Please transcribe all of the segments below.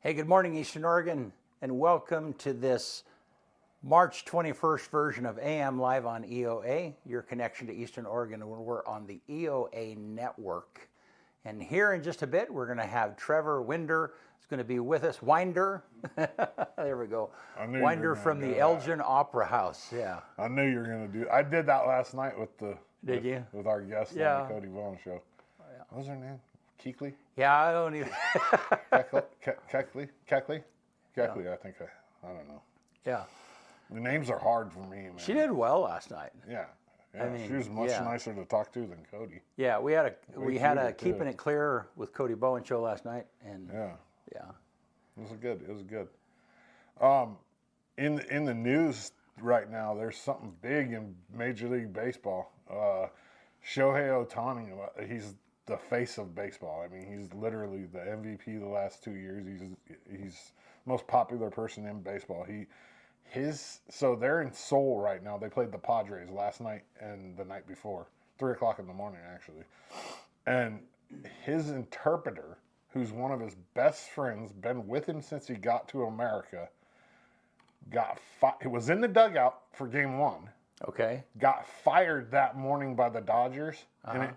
Hey, good morning, Eastern Oregon, and welcome to this March 21st version of AM Live on EOA, your connection to Eastern Oregon. We're on the EOA network. And here in just a bit, we're going to have Trevor Winder. Is going to be with us. Winder. There we go. Winder from the Elgin Opera House. Yeah. I knew you were going to do. I did that last night with the. Did you? With our guest on the Cody Bowen show. Oh, yeah. What was her name? Keekley? Yeah, I don't even. Kekley? I think I don't know. Yeah. The names are hard for me, man. She did well last night. Yeah. I mean, she was much nicer to talk to than Cody. Yeah, we had a Keeping It Clear with Cody Bowen show last night, and yeah. It was good. It was good. In the news right now, there's something big in Major League Baseball. Shohei Ohtani, he's the face of baseball. I mean, he's literally the MVP the last 2 years. He's the most popular person in baseball. So they're in Seoul right now. They played the Padres last night and the night before, 3 o'clock in the morning actually. And his interpreter, who's one of his best friends, been with him since he got to America, it was in the dugout for game 1. Okay. Got fired that morning by the Dodgers,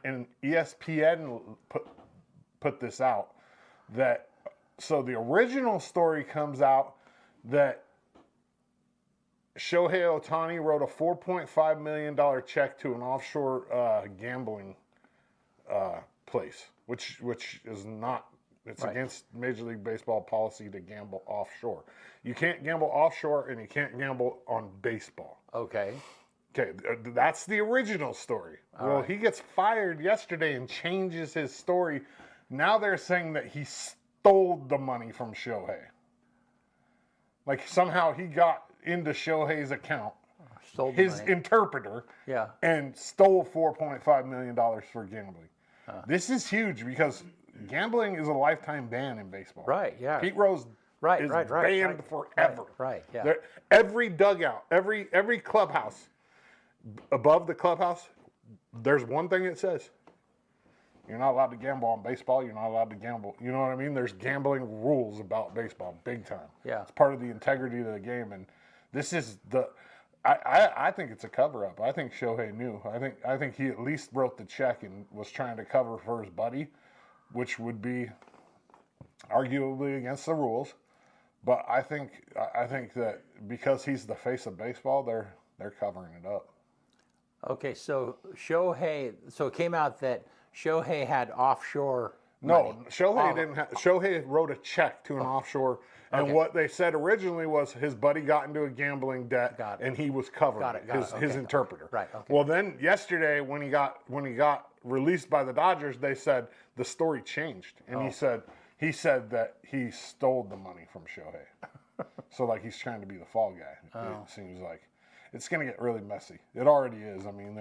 and ESPN put this out. So the original story comes out that Shohei Ohtani wrote a $4.5 million check to an offshore gambling place, which is not. It's against Major League Baseball policy to gamble offshore. You can't gamble offshore, and you can't gamble on baseball. Okay. Okay, that's the original story. He gets fired yesterday and changes his story. Now they're saying that he stole the money from Shohei. Like somehow he got into Shohei's account, his interpreter, and stole $4.5 million for gambling. This is huge because gambling is a lifetime ban in baseball. Right, yeah. Pete Rose is banned forever. Right, yeah. Every dugout, every clubhouse, above the clubhouse, there's one thing it says. You're not allowed to gamble on baseball. You're not allowed to gamble. You know what I mean? There's gambling rules about baseball, big time. Yeah. It's part of the integrity of the game. And this is I think it's a cover-up. I think Shohei knew. I think he at least wrote the check and was trying to cover for his buddy, which would be arguably against the rules. But I think that because he's the face of baseball, they're covering it up. Okay, so it came out that Shohei had offshore money. No, Shohei didn't have. Shohei wrote a check to an offshore, and what they said originally was his buddy got into a gambling debt, and he was covering his interpreter. Right. Okay. Well, then yesterday when he got released by the Dodgers, they said the story changed, and he said that he stole the money from Shohei. So like he's trying to be the fall guy. It seems like. It's going to get really messy. It already is. I mean,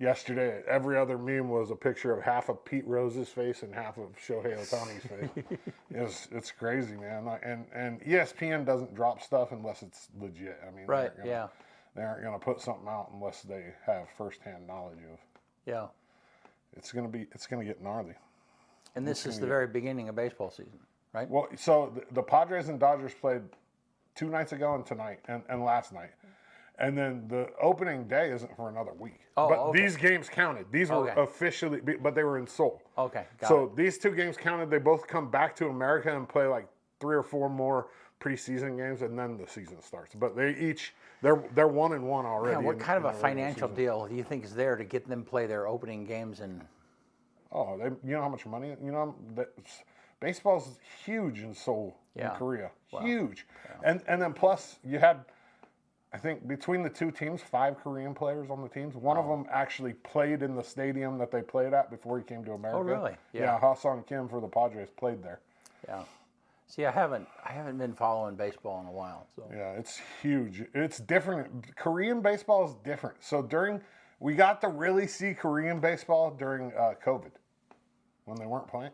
yesterday, every other meme was a picture of half of Pete Rose's face and half of Shohei Ohtani's face. It's crazy, man. And ESPN doesn't drop stuff unless it's legit. I mean, they aren't going to put something out unless they have firsthand knowledge of. Yeah. It's going to get gnarly. And this is the very beginning of baseball season, right? Well, so the Padres and Dodgers played 2 nights ago and tonight and last night. And then the opening day isn't for another week. These games counted. These were officially, but they were in Seoul. Okay, so these 2 games counted. They both come back to America and play like 3 or 4 more preseason games, and then the season starts. But they're 1-1 already. Yeah, what kind of a financial deal do you think is there to get them play their opening games? And you know how much money? You know baseball's huge in Seoul, in Korea. Wow. Huge, and then plus you had. I think between the 2 teams, 5 Korean players on the teams. One of them actually played in the stadium that they played at before he came to America. Oh, really? Yeah, Ha-Sung Kim for the Padres played there. Yeah. See, I haven't been following baseball in a while. So. Yeah, it's huge. It's different. Korean baseball is different. So we got to really see Korean baseball during COVID. When they weren't playing.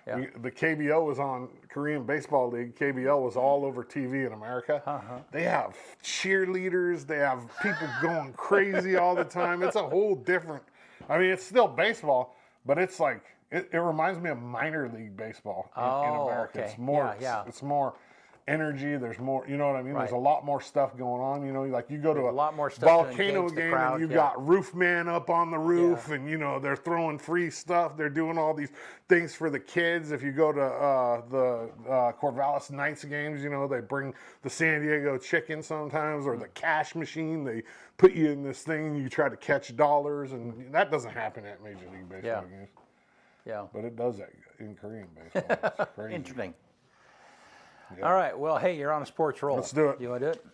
The KBO was on Korean Baseball League. KBO was all over TV in America. They have cheerleaders. They have people going crazy all the time. It's a whole different. I mean, it's still baseball, but it's like It reminds me of minor league baseball in America. Okay. It's more, Yeah. it's more energy. There's more, you know what I mean? Right. There's a lot more stuff going on. You know, like you go to a lot more stuff to volcano engage the game crowd, and you yeah. got roof man up on the roof, and you know they're throwing free stuff. They're doing all these things for the kids. If you go to the Corvallis Knights games, you know they bring the San Diego chicken sometimes, or the cash machine. They put you in this thing and you try to catch dollars, and that doesn't happen at Major League Baseball games. Yeah. But it does that in Korean baseball. It's crazy. Interesting. Yeah. All right. Well, hey, you're on a sports roll. Let's do it. You want to do it?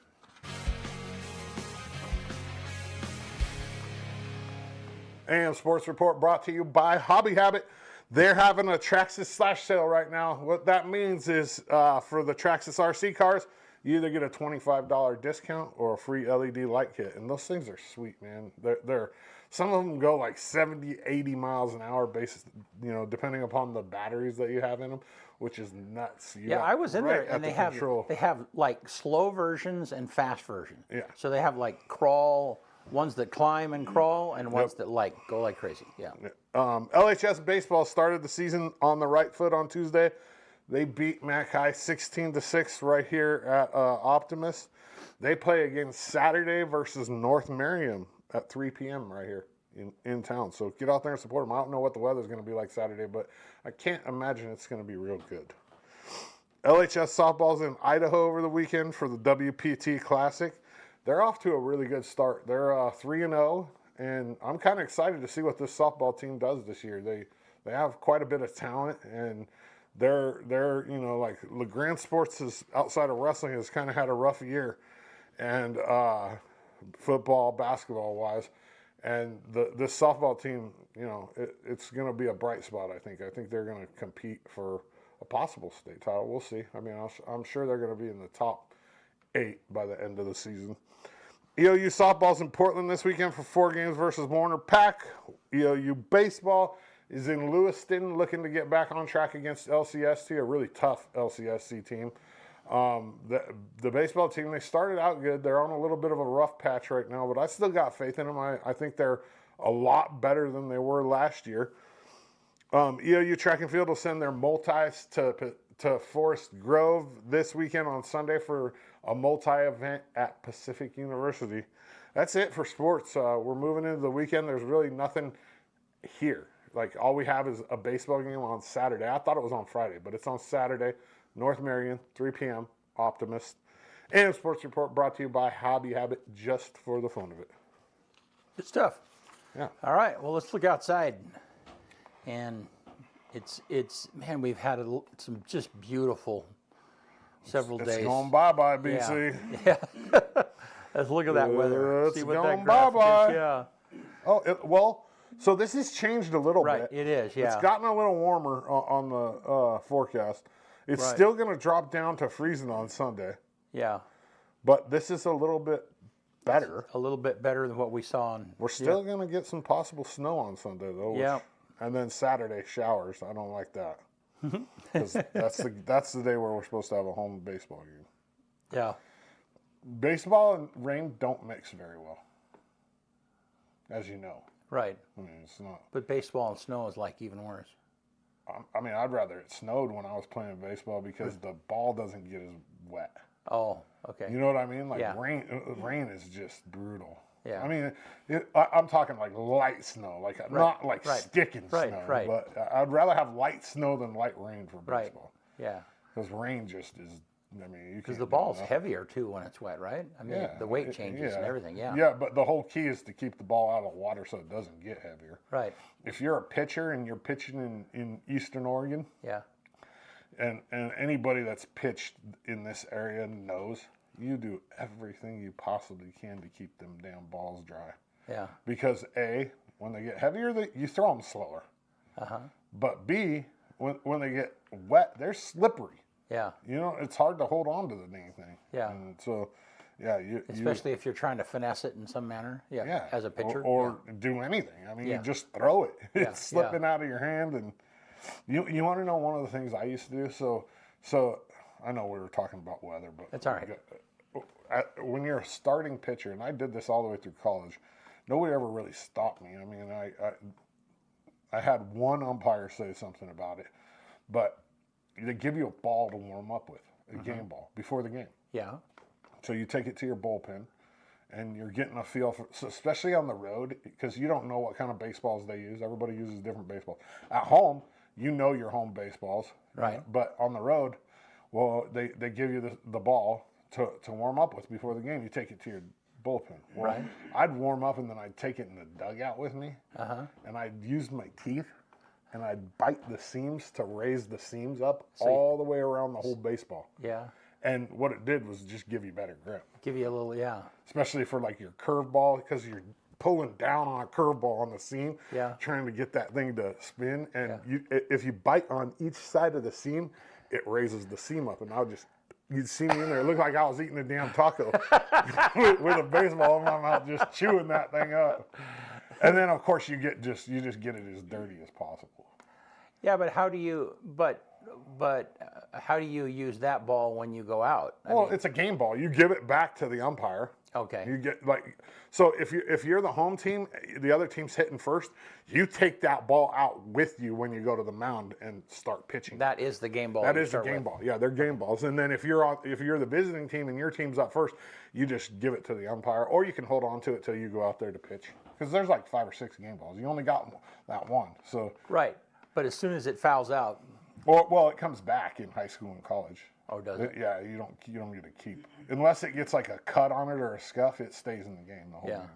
AM Sports Report brought to you by Hobby Habit. They're having a Traxxas slash sale right now. What that means is for the Traxxas RC cars, you either get a $25 discount or a free LED light kit. And those things are sweet, man. They're some of them go like 70, 80 miles an hour basis, you know, depending upon the batteries that you have in them, which is nuts. I was in there, and they have like slow versions and fast versions. Yeah. So they have like crawl, ones that climb and crawl, and ones that like go like crazy. Yeah. LHS baseball started the season on the right foot on Tuesday. They beat Mac High 16-6 right here at Optimus. They play again Saturday versus North Merriam at 3 p.m. right here in town. So get out there and support them. I don't know what the weather's going to be like Saturday, but I can't imagine it's going to be real good. LHS softball's in Idaho over the weekend for the WPT Classic. They're off to a really good start. They're 3-0, and I'm kind of excited to see what this softball team does this year. They have quite a bit of talent, and they're you know, like LeGrand Sports is outside of wrestling has kind of had a rough year, and football, basketball wise, and this softball team, you know, it's going to be a bright spot. I think they're going to compete for a possible state title. We'll see. I mean, I'm sure they're going to be in the top 8 by the end of the season. EOU softball's in Portland this weekend for 4 games versus Warner Pack. EOU baseball is in Lewiston, looking to get back on track against LCST, a really tough LCSC team. The baseball team, they started out good. They're on a little bit of a rough patch right now, but I still got faith in them. I think they're a lot better than they were last year. EOU track and field will send their multis to Forest Grove this weekend on Sunday for a multi-event at Pacific University. That's it for sports. We're moving into the weekend. There's really nothing here. Like, all we have is a baseball game on Saturday. I thought it was on Friday, but it's on Saturday. North Marion, 3 p.m., Optimist. And Sports Report brought to you by Hobby Habit, just for the fun of it. Good stuff. Yeah. All right. Well, let's look outside. And it's man, we've had some just beautiful several days. It's going bye-bye, BC. Yeah. Let's look at that weather. It's See what going that graphic bye-bye. is. Yeah. Oh, well, so this has changed a little Right. bit. It is. Yeah. It's gotten a little warmer on the forecast. It's Right. still going to drop down to freezing on Sunday, Yeah. but this is a little bbit better. A little bit better than what we saw on. We're still going to get some possible snow on Sunday, though. Yeah. And then Saturday, showers. I don't like that. Because that's the day where we're supposed to have a home baseball game. Yeah. Baseball and rain don't mix very well, as you know. Right. I mean, it's not. But baseball and snow is like even worse. I mean, I'd rather it snowed when I was playing baseball because the ball doesn't get as wet. Oh, okay. You know what I mean? Like, Yeah. rain is just brutal. Yeah. I mean, I'm talking like light snow, like not like sticking snow. Right. But I'd rather have light snow than light rain for Right. baseball. Yeah. Because rain just is. I mean, Because the ball's heavier too when it's wet, right? I mean, the weight changes and everything. Yeah. Yeah, but the whole key is to keep the ball out of the water so it doesn't get heavier. Right. If you're a pitcher and you're pitching in Eastern Oregon, Yeah. and anybody that's pitched in this area knows, you do everything you possibly can to keep them damn balls dry. Yeah. Because A, when they get heavier, you throw them slower. But B, when they get wet, they're slippery. Yeah. You know, it's hard to hold on to the dang thing. Yeah. And so, yeah, Especially if you're trying to finesse it in some manner. Yeah. yeah, As a pitcher. or do anything. I mean, Yeah. you just throw it. Yeah, It's slipping out of your hand, and you want to know one of the things I used to do. So I know we were talking about weather, but That's all right. When you're a starting pitcher, and I did this all the way through college, nobody ever really stopped me. I mean, I had one umpire say something about it, but they give you a ball to warm up with, a game ball, before the game. Yeah. So you take it to your bullpen, and you're getting a feel for, so especially on the road, because you don't know what kind of baseballs they use. Everybody uses different baseballs. At home, you know your home baseballs. Right. But on the road, well, they give you the ball to warm up with before the game. You take it to your bullpen. Well, Right. I'd warm up, and then I'd take it in the dugout with me, and I'd use my teeth, and I'd bite the seams to raise the seams up all the way around the whole baseball. Yeah. And what it did was just give you better grip. Give you a little, yeah. Especially for like your curveball, because you're pulling down on a curveball on the seam, trying to get that thing to spin. And if you bite on each side of the seam, it raises the seam up. And you'd see me in there. It looked like I was eating a damn taco with a baseball in my mouth, just chewing that thing up. And then, of course, you just get it as dirty as possible. Yeah, but how do you how do you use that ball when you go out? I mean, It's a game ball. You give it back to the umpire. okay. You get so if you're the home team, the other team's hitting first, you take that ball out with you when you go to the mound and start pitching. That is the game ball. That is the game ball. Yeah, they're game balls. And then if you're the visiting team and your team's up first, you just give it to the umpire, or you can hold on to it till you go out there to pitch. Because there's like 5 or 6 game balls. You only got that one. So Right. But as soon as it fouls out. well, it comes back in high school and college. Oh, does it? Yeah, you don't get to keep, unless it gets like a cut on it or a scuff. It stays in the game the whole game.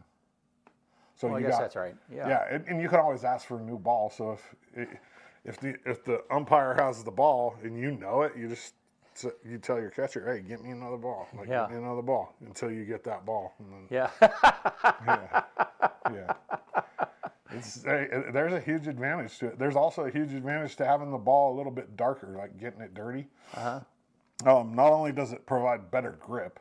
So Well, I guess that's right. Yeah. Yeah, and you can always ask for a new ball. So if the umpire has the ball and you know it, you tell your catcher, hey, get me another ball. Get me another ball until you get that ball. And then, yeah. There's a huge advantage to it. There's also a huge advantage to having the ball a little bit darker, like getting it dirty. Not only does it provide better grip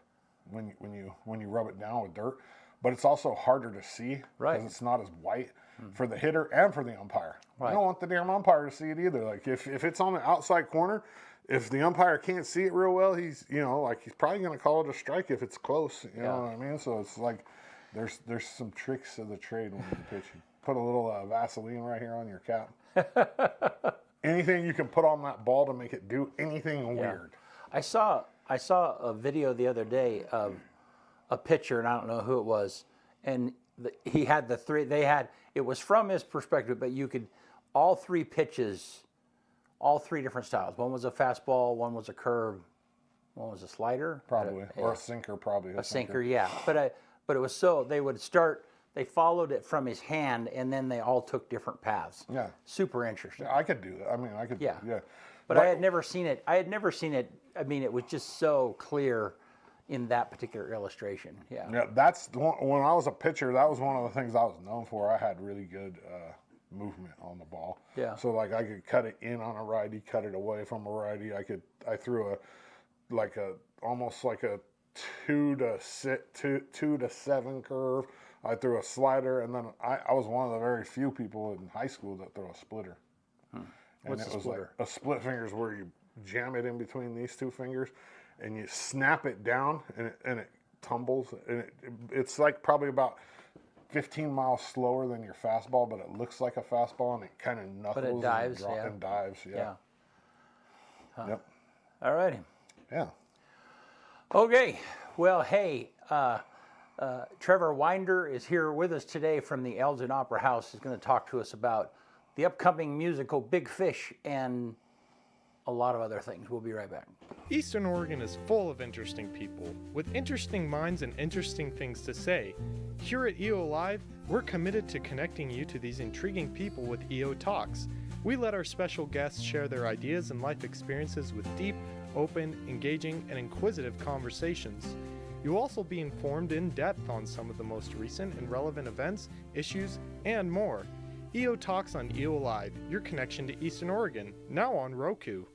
when you rub it down with dirt, but it's also harder to see because it's not as white for the hitter and for the umpire. You don't want the damn umpire to see it either. Like if it's on the outside corner, if the umpire can't see it real well, he's probably going to call it a strike if it's close. You know what I mean? So it's like there's some tricks of the trade when you're pitching. Put a little Vaseline right here on your cap. Anything you can put on that ball to make it do anything weird. I saw a video the other day of a pitcher, and I don't know who it was, and he had the three. It was from his perspective, but you could all 3 pitches, all 3 different styles. One was a fastball, one was a curve, one was a slider, probably, or a sinker, probably a sinker. Yeah, but it was so they would start. They followed it from his hand, and then they all took different paths. Yeah. Super interesting. I could do that. I mean, I could. Yeah. But I had never seen it. I mean, it was just so clear in that particular illustration. Yeah. Yeah, that's when I was a pitcher. That was one of the things I was known for. I had really good movement on the ball. Yeah. So like I could cut it in on a righty, cut it away from a righty. I threw almost like a 2 to 7 curve. I threw a slider, and then I was one of the very few people in high school that threw a splitter. What's And a it was splitter? like a split fingers where you jam it in between these 2 fingers, and you snap it down, and it tumbles, and it's like probably about 15 miles slower than your fastball, but it looks like a fastball, and it kind of knuckles But it dives, and dives. Yeah. Yep. All righty. Yeah. Okay. Well, hey, Trevor Winder is here with us today from the Elgin Opera House. He's going to talk to us about the upcoming musical Big Fish and a lot of other things. We'll be right back. Eastern Oregon is full of interesting people with interesting minds and interesting things to say. Here at EO Live, we're committed to connecting you to these intriguing people with EO Talks. We let our special guests share their ideas and life experiences with deep, open, engaging, and inquisitive conversations. You'll also be informed in depth on some of the most recent and relevant events, issues, and more. EO Talks on EO Live, your connection to Eastern Oregon, now on Roku.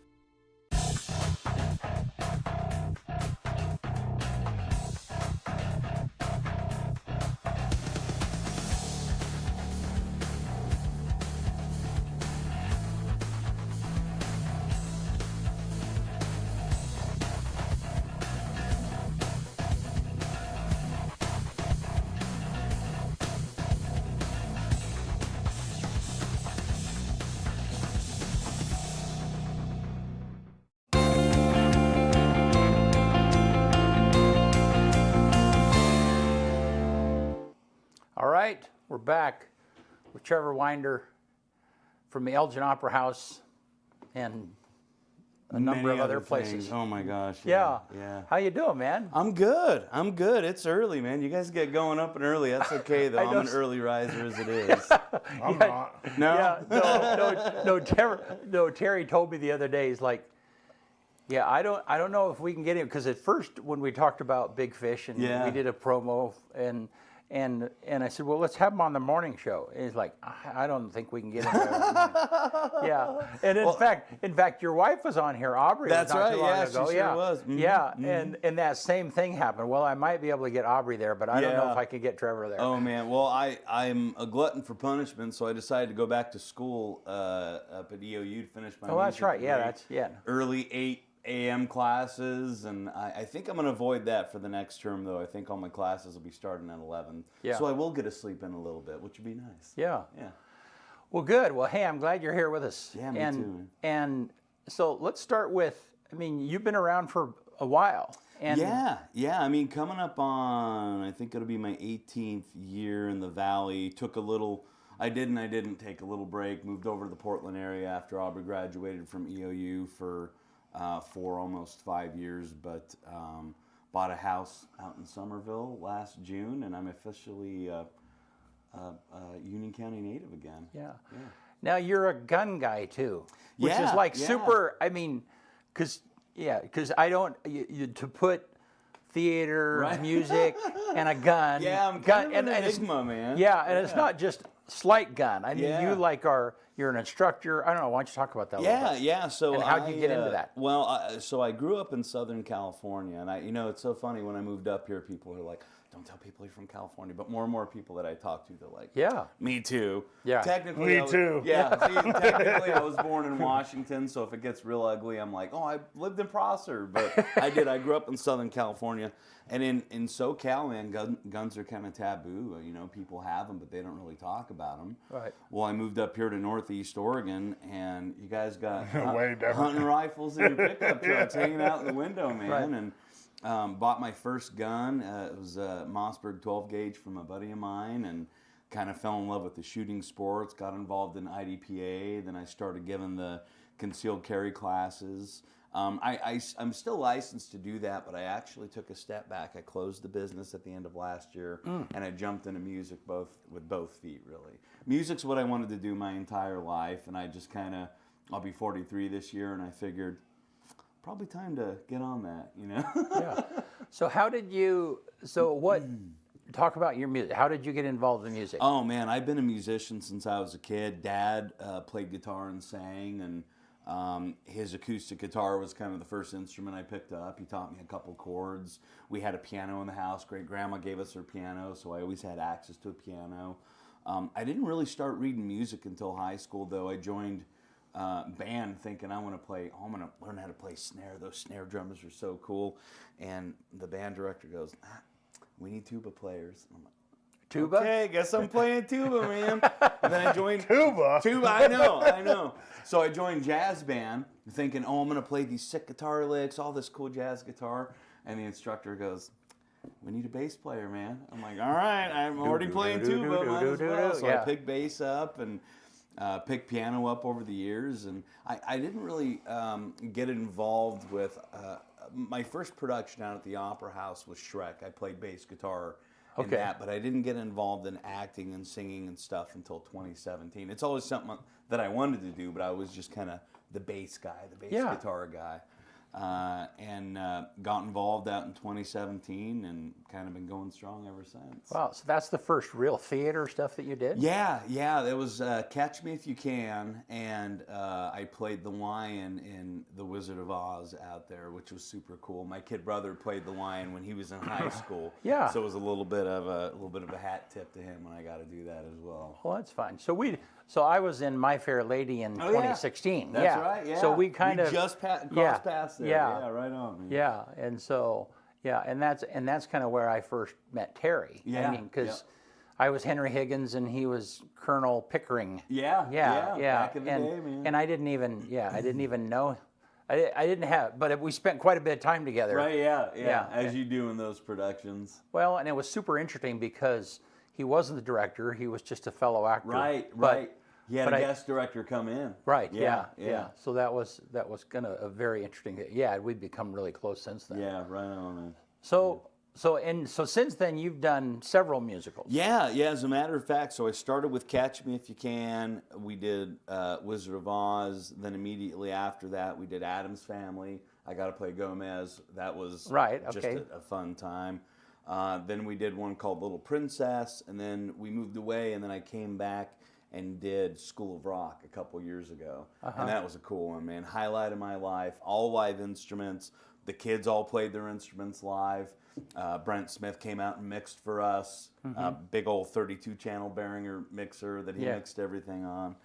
All right, we're back with Trevor Winder from the Elgin Opera House and a number of other places. Things. Oh my gosh. Yeah. Yeah. How you doing, man? I'm good. It's early, man. You guys get going up and early. That's okay, though. I'm an early riser as it is. I'm not. No? Yeah, no, Terry told me the other day, he's like, yeah, I don't know if we can get him, because at first when we talked about Big Fish and Yeah. we did a promo and I said, well, let's have him on the morning show. And he's like, I don't think we can get him there. Yeah, and in fact, your wife was on here, Aubrey. That's was not too long right. Yeah, ago. she sure was. Mm-hmm. Yeah, and that same thing happened. Well, I might be able to get Aubrey there, but I don't know Yeah. if I could get Trevor there. Oh, man. Well, I'm a glutton for punishment, so I decided to go back to school up at EOU to finish my Oh, that's music right. Yeah, degree. Early 8 a.m. classes, and I think I'm going to avoid that for the next term, though. I think all my classes will be starting at 11. Yeah. So I will get to sleep in a little bit, which would be nice. Yeah. Yeah. Well, good. Well, hey, I'm glad you're here with us. Yeah, me too. And so let's start with, I mean, you've been around for a while. And Yeah. I mean, coming up on, I think it'll be my 18th year in the Valley. I didn't take a little break. Moved over to the Portland area after Aubrey graduated from EOU for almost 5 years, but bought a house out in Somerville last June, and I'm officially a Union County native again. Yeah. Now you're a gun guy too, which is Yeah, like yeah. super. I mean, because I don't to put theater, Right. music, and a gun. Yeah, I'm kind of an enigma, man. Yeah, and it's not just slight gun. I mean, Yeah. you're an instructor. I don't know. Why don't you talk about that? A little bit? Yeah. So And how'd you get into that? Well, so I grew up in Southern California, and it's so funny when I moved up here. People are like, "Don't tell people you're from California," but more and more people that I talk to, they're like, Yeah. me too." Yeah. Technically, Me too. Yeah. See, technically, I was born in Washington, so if it gets real ugly, I'm like, "Oh, I lived in Prosser," but I did. I grew up in Southern California, and in SoCal, man, guns are kind of taboo. People have them, but they don't really talk about them. Right. Well, I moved up here to Northeast Oregon, and you guys got Way different. hunting rifles in your pickup trucks hanging out in the window, man. Right. And bought my first gun. It was a Mossberg 12 gauge from a buddy of mine, and kind of fell in love with the shooting sports. Got involved in IDPA. Then I started giving the concealed carry classes. I'm still licensed to do that, but I actually took a step back. I closed the business at the end of last year, and I jumped into music with both feet, really. Music's what I wanted to do my entire life, and I just I'll be 43 this year, and I figured probably time to get on that, Yeah. So talk about your music. How did you get involved in music? Oh, man, I've been a musician since I was a kid. Dad played guitar and sang, and his acoustic guitar was kind of the first instrument I picked up. He taught me a couple chords. We had a piano in the house. Great grandma gave us her piano, so I always had access to a piano. I didn't really start reading music until high school, though. I joined band thinking I'm going to learn how to play snare. Those snare drummers are so cool. And the band director goes, we need tuba players. I'm like, Tuba? Okay, guess I'm playing tuba, man. And then I joined Tuba? I know. So I joined jazz band thinking, I'm going to play these sick guitar licks, all this cool jazz guitar. And the instructor goes, we need a bass player, man. I'm like, all right, I'm already playing tuba, might as well. So I picked bass up and picked piano up over the years. And I didn't really get involved with, my first production out at the Opera House was Shrek. I played bass guitar in that, but I didn't get involved in acting and singing and stuff until 2017. It's always something that I wanted to do, but I was just kind of the bass guy, the bass guitar guy. And got involved out in 2017 and kind of been going strong ever since. Wow, so that's the first real theater stuff that you did? Yeah, there was Catch Me If You Can, and I played the lion in The Wizard of Oz out there, which was super cool. My kid brother played the lion when he was in high school. Yeah. So it was a little bit of a hat tip to him when I got to do that as well. Well, that's fine. So I was in My Fair Lady in 2016. That's right, yeah. So we kind of just crossed paths there. Yeah. Right on, man. Yeah, and so and that's kind of where I first met Terry. Yeah, I mean, because I was Henry Higgins and he was Colonel Pickering. Yeah. Back in the and, day, man. And I didn't even know. I didn't have, but we spent quite a bit of time together. Right, yeah. As you do in those productions. Well, and it was super interesting because he wasn't the director; he was just a fellow actor. Right, But- right. He had a but I- guest director come in. Right. Yeah, Yeah. yeah. So that was kind of a very interesting. Yeah, we've become really close since then. Yeah, right on, man. So since then you've done several musicals. Yeah, yeah. As a matter of fact, so I started with Catch Me If You Can. We did Wizard of Oz. Then immediately after that, we did Addams Family. I got to play Gomez. That was Right, just okay. a fun time. Then we did one called Little Princess, and then we moved away, and then I came back and did School of Rock a couple years ago. And that was a cool one, man. Highlight of my life, all live instruments. The kids all played their instruments live. Brent Smith came out and mixed for us. Big old 32-channel Behringer mixer that he Yeah. mixed everything on.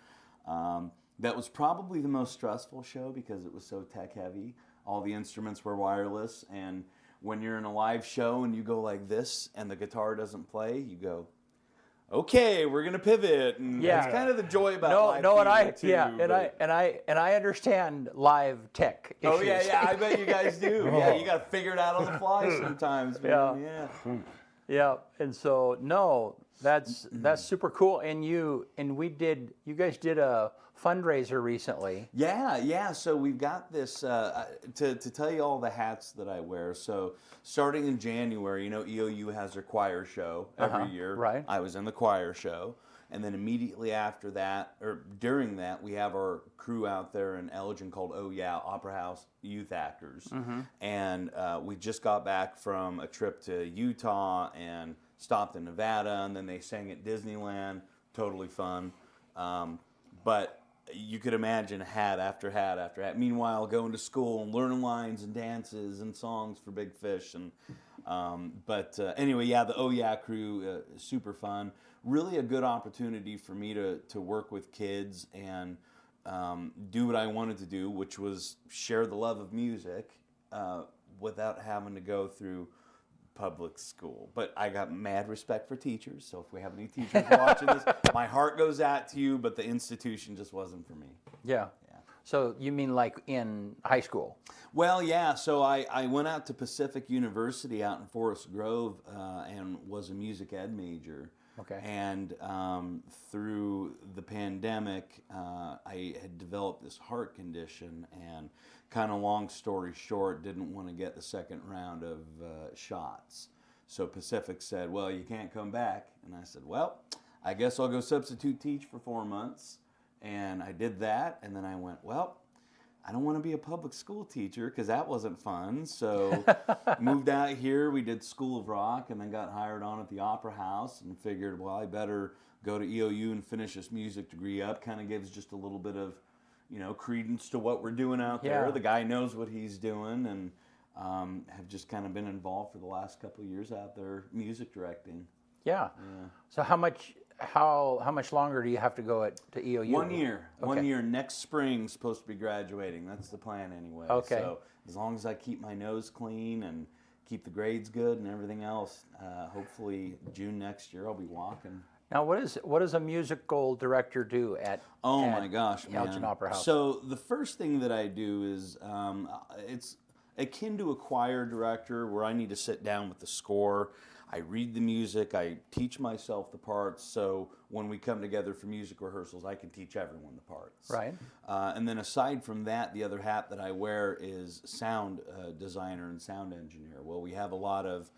That was probably the most stressful show because it was so tech heavy. All the instruments were wireless, and when you're in a live show and you go like this and the guitar doesn't play, you go, okay, we're gonna pivot, and Yeah. it's kind of the joy about live and theater, too, but- and I understand live tech issues. Oh yeah, yeah, I bet you guys do. Yeah, you got to figure it out on the fly sometimes, man. Yeah. Yeah, and so no, that's super cool. And you guys did a fundraiser recently. Yeah, yeah. So we've got this to tell you all the hats that I wear. So starting in January, EOU has their choir show every year. right. I was in the choir show, and then immediately after that, or during that, we have our crew out there in Elgin called Opera House Youth Actors, and we just got back from a trip to Utah and stopped in Nevada, and then they sang at Disneyland. Totally fun, but you could imagine hat after hat after hat. Meanwhile, going to school and learning lines and dances and songs for Big Fish. And anyway, yeah, the crew, super fun. Really a good opportunity for me to work with kids and do what I wanted to do, which was share the love of music without having to go through public school. But I got mad respect for teachers, so if we have any teachers watching this, my heart goes out to you, but the institution just wasn't for me. Yeah. So you mean like in high school? Well, yeah, so I went out to Pacific University out in Forest Grove and was a music ed major. Okay. And through the pandemic, I had developed this heart condition, and kind of long story short, didn't want to get the second round of shots. So Pacific said, well, you can't come back. And I said, well, I guess I'll go substitute teach for 4 months. And I did that, and then I went, well, I don't want to be a public school teacher because that wasn't fun. So moved out here. We did School of Rock and then got hired on at the Opera House and figured, well, I better go to EOU and finish this music degree up. Kind of gives just a little bit of, credence to what we're doing out there. Yeah. The guy knows what he's doing, and have just kind of been involved for the last couple of years out there music directing. Yeah. So how much longer do you have to go to EOU? 1 year. Okay. 1 year. Next spring, supposed to be graduating. That's the plan anyway. Okay. So as long as I keep my nose clean and keep the grades good and everything else, hopefully June next year I'll be walking. Now, what does a musical director do at? Oh at my gosh, man. Elgin Opera House. So the first thing that I do is it's akin to a choir director where I need to sit down with the score. I read the music, I teach myself the parts, so when we come together for music rehearsals, I can teach everyone the parts. Right. And then aside from that, the other hat that I wear is sound designer and sound engineer. Well, we have a lot of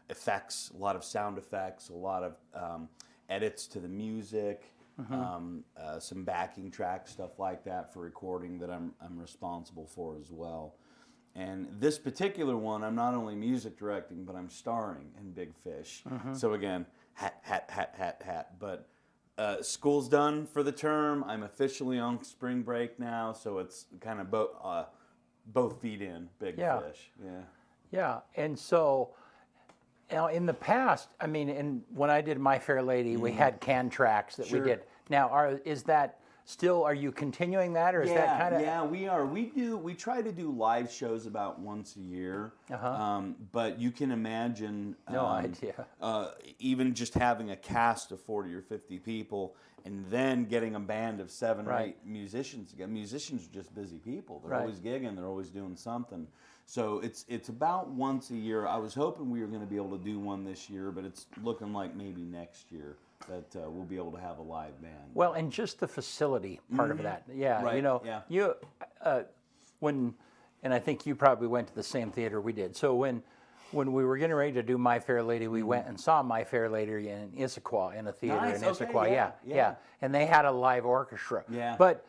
effects, a lot of sound effects, a lot of edits to the music, some backing track, stuff like that for recording that I'm responsible for as well. And this particular one, I'm not only music directing, but I'm starring in Big Fish. So again, hat. But school's done for the term. I'm officially on spring break now, so it's kind of both feet in Big Fish. Yeah. Yeah, and so now in the past, I mean, when I did My Fair Lady, we had canned tracks that we did. Now, is that still? Are you continuing that, or is that kind of? Yeah, we are. We try to do live shows about once a year. But you can imagine. No idea. Even just having a cast of 40 or 50 people, and then getting a band of 7 or 8 musicians. Musicians are just busy people. They're always gigging. They're always doing something. So it's about once a year. I was hoping we were going to be able to do one this year, but it's looking like maybe next year that we'll be able to have a live band. Well, and just the facility part of that. Yeah, Right, you know, yeah. you when, and I think you probably went to the same theater we did. So when we were getting ready to do My Fair Lady, we went and saw My Fair Lady in Issaquah, in a theater Nice, in okay, Issaquah. yeah. And they had a live orchestra. Yeah. But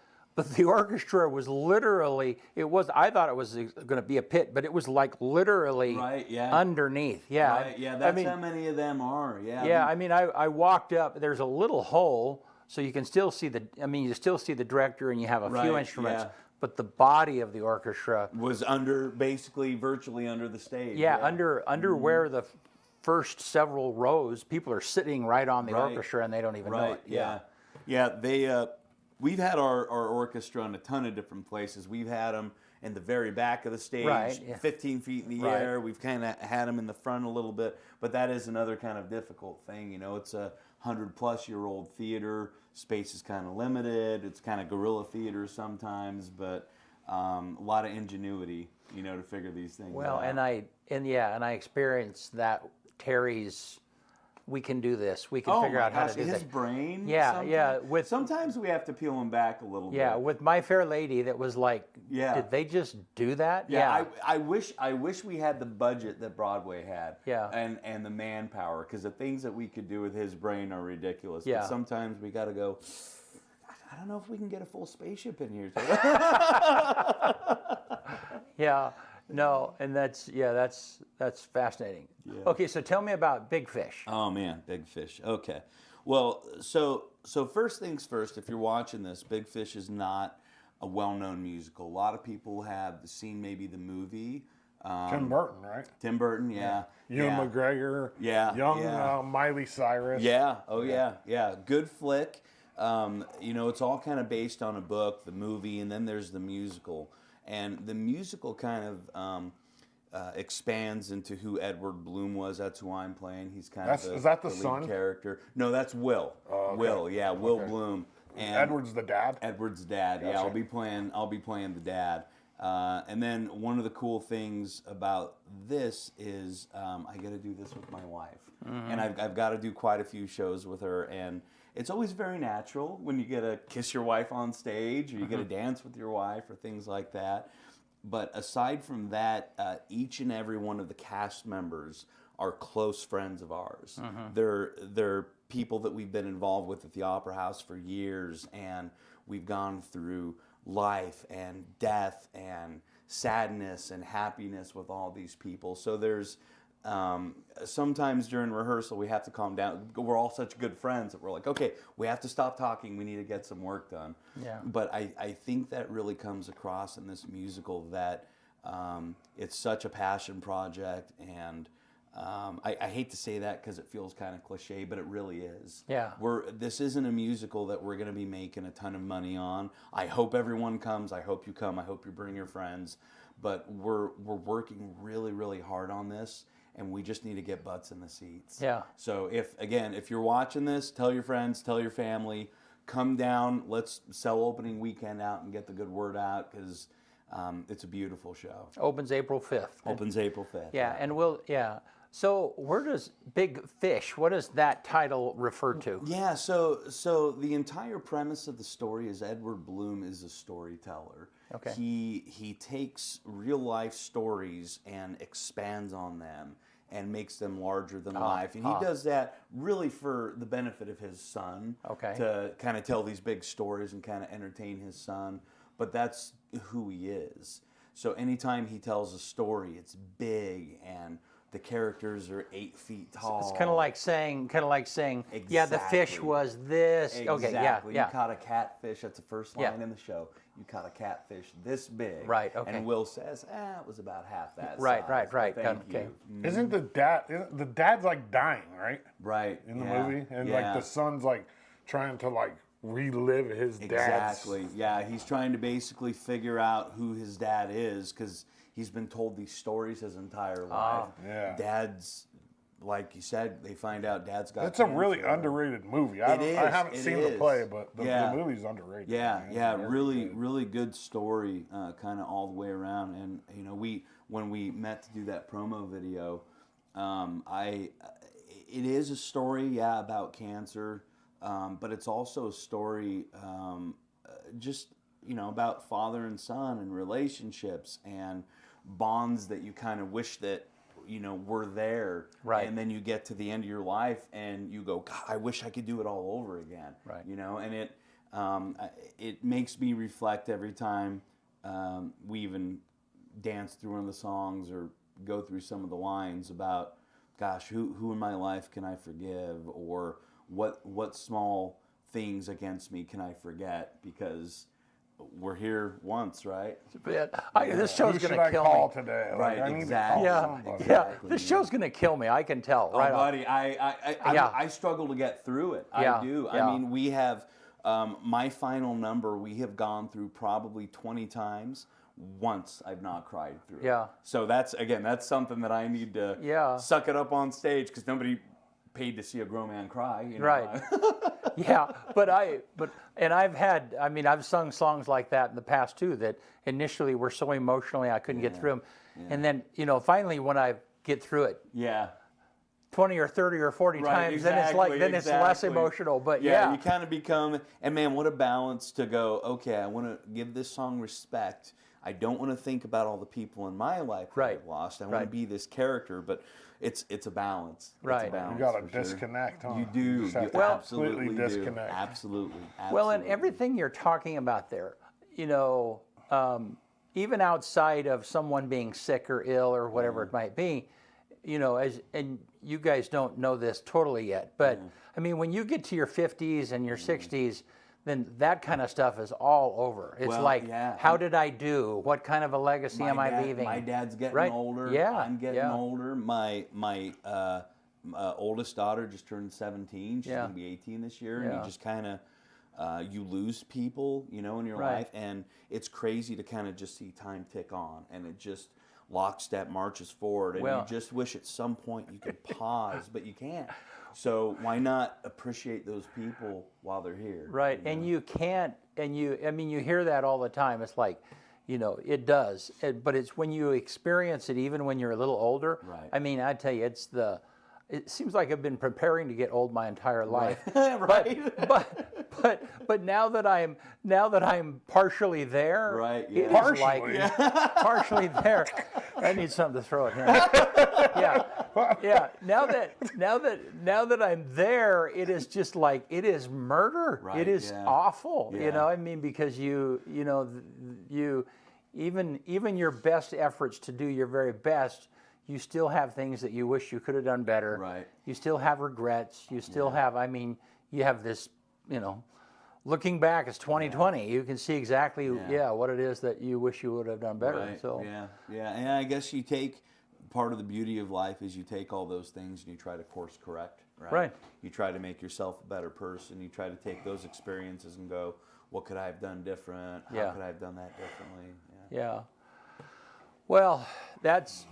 the orchestra was literally, I thought it was going to be a pit, but it was like literally Right, yeah. underneath. Yeah. Right, yeah, that's how many of them are. Yeah. Yeah, I mean, I walked up. There's a little hole, so you can still see you still see the director, and you have a few Right, instruments. yeah. But the body of the orchestra, Was virtually under the stage. under where the first several rows, people are sitting right on the Right. orchestra, and they don't even know Right. it. Yeah. They. We've had our orchestra in a ton of different places. We've had them in the very back of the stage, Right, yeah. 15 feet in the Right. air. We've kind of had them in the front a little bit, but that is another kind of difficult thing. You know, it's a 100-plus-year-old theater. Space is kind of limited. It's kind of guerrilla theater sometimes, but a lot of ingenuity, you know, to figure these things Well, out. and I experienced that Terry's. We can do this. We can figure my out how gosh, to do his that. brain. Yeah, yeah, with- sometimes we have to peel him back a little bit. Yeah, with My Fair Lady, that was like, Yeah. did they just do that? Yeah, I wish we had the budget that Broadway had. Yeah. And the manpower, because the things that we could do with his brain are ridiculous. Yeah. But sometimes we got to go. I don't know if we can get a full spaceship in here today. Yeah, no, and that's fascinating. Yeah. Okay, so tell me about Big Fish. Oh man, Big Fish. Okay. Well, so first things first, if you're watching this, Big Fish is not a well-known musical. A lot of people have seen maybe the movie. Tim Burton, right? Tim Burton, yeah. Ewan yeah. McGregor. Yeah, Young yeah. Miley Cyrus. Yeah. Oh yeah. Yeah. Good flick. You know, it's all kind of based on a book, the movie, and then there's the musical. And the musical kind of expands into who Edward Bloom was. That's who I'm playing. He's kind of Is that the lead son? character. No, that's Will. Oh, okay. Will. Yeah. Will Okay. Bloom. And Edward's the dad. Edward's dad. Yeah, Gotcha. I'll be playing the dad. And then one of the cool things about this is I got to do this with my wife, and I've got to do quite a few shows with her, and it's always very natural when you get to kiss your wife on stage, or you get to dance with your wife, or things like that. But aside from that, each and every one of the cast members are close friends of ours. They're people that we've been involved with at the Opera House for years, and we've gone through life and death and sadness and happiness with all these people. So there's sometimes during rehearsal we have to calm down. We're all such good friends that we're like, okay, we have to stop talking. We need to get some work done. Yeah. But I think that really comes across in this musical that it's such a passion project, and I hate to say that because it feels kind of cliche, but it really is. Yeah. This isn't a musical that we're going to be making a ton of money on. I hope everyone comes. I hope you come. I hope you bring your friends. But we're working really, really hard on this, and we just need to get butts in the seats. Yeah. So if you're watching this, tell your friends, tell your family, come down. Let's sell opening weekend out and get the good word out, because it's a beautiful show. Opens April 5th. Opens April 5th. Yeah, and so where does Big Fish, what does that title refer to? Yeah, so the entire premise of the story is Edward Bloom is a storyteller. Okay. He takes real life stories and expands on them and makes them larger than life. And he does that really for the benefit of his son. Okay. To kind of tell these big stories and kind of entertain his son. But that's who he is. So anytime he tells a story, it's big, and the characters are 8 feet tall. It's kind of like saying, yeah, the fish Exactly. was this. Exactly. Okay, yeah. You caught a catfish. That's the first line Yeah. in the show. You caught a catfish this big. Right, okay. And Will says, it was about half that Right, size. right. Thank Okay. you. Isn't the dad's like dying, right? Right. In the yeah, movie, and yeah. like the son's like trying to like relive his dad's. Exactly. Yeah, he's trying to basically figure out who his dad is, because he's been told these stories his entire life. Yeah. Dad's like you said, they find out Dad's got. It's a really cancer. underrated movie. I haven't seen the play, but the movie's underrated. Yeah, man. yeah, really good story, kind of all the way around. And you know, when we met to do that promo video, it is a story, yeah, about cancer, but it's also a story, just you know, about father and son and relationships and bonds that you kind of wish that, you know, were there. Right. And then you get to the end of your life and you go, God, I wish I could do it all over again. Right. You know, and it makes me reflect every time we even dance through one of the songs or go through some of the lines about, gosh, who in my life can I forgive, or what small things against me can I forget, because we're here once, right? This show's going to kill call me. today? Right, I need exactly. to call Yeah, somebody. yeah. Exactly, This man. show's going to kill me. I can tell. Oh, Right off. buddy, I struggle to get through it. Yeah, I do. yeah. I mean, we have my final number. We have gone through probably 20 times. Once I've not cried through it. Yeah. So that's something that I need to suck it up on stage, because nobody paid to see a grown man cry. You know? Right. Yeah, I've sung songs like that in the past too, that initially were so emotionally I couldn't get through them. Yeah. And then, you know, finally when I get through it, Yeah. 20 or 30 or 40 times, exactly, then it's less emotional. But yeah. You kind of become, and man, what a balance to go, okay, I want to give this song respect. I don't want to think about all the people in my life that I've lost. I want to be this character, but it's a balance. Right. It's a balance, You got to for disconnect, huh? Sure. You do. You just have to absolutely completely do. disconnect. Absolutely. Well, and everything you're talking about there, you know, even outside of someone being sick or ill or whatever it might be, you know, and you guys don't know this totally yet, but I mean, when you get to your 50s and your 60s, then that kind of stuff is all over. It's how did I do? What kind of a legacy am I leaving? My dad's getting Right? older. Yeah, I'm getting older. My oldest daughter just turned 17. She's going to be 18 this year. And you just kind of, you lose people, you know, in your life. And it's crazy to kind of just see time tick on. And it just lockstep marches forward. And you just wish at some point you could pause, but you can't. So why not appreciate those people while they're here? Right, you know? And you can't, I mean, you hear that all the time. It's like, you know, it does, but it's when you experience it, even when you're a little older. Right. I mean, I tell you, it seems like I've been preparing to get old my entire life. Right. But now that I'm partially there, right? Yeah. Partially. Partially there. I need something to throw at him. Yeah. Now that I'm there, it is just like, it is murder. Right, it is awful. Yeah. You know, I mean, because you know, even your best efforts to do your very best, you still have things that you wish you could have done better. Right. You still have regrets. You still have, I mean, you have this, you know, looking back, it's 2020. You can see exactly, what it is that you wish you would have done better. Right. So Yeah. And I guess you take, part of the beauty of life is you take all those things and you try to course correct. Right. You try to make yourself a better person. You try to take those experiences and go, what could I have done different? How could I have done that differently? Yeah. Well, that's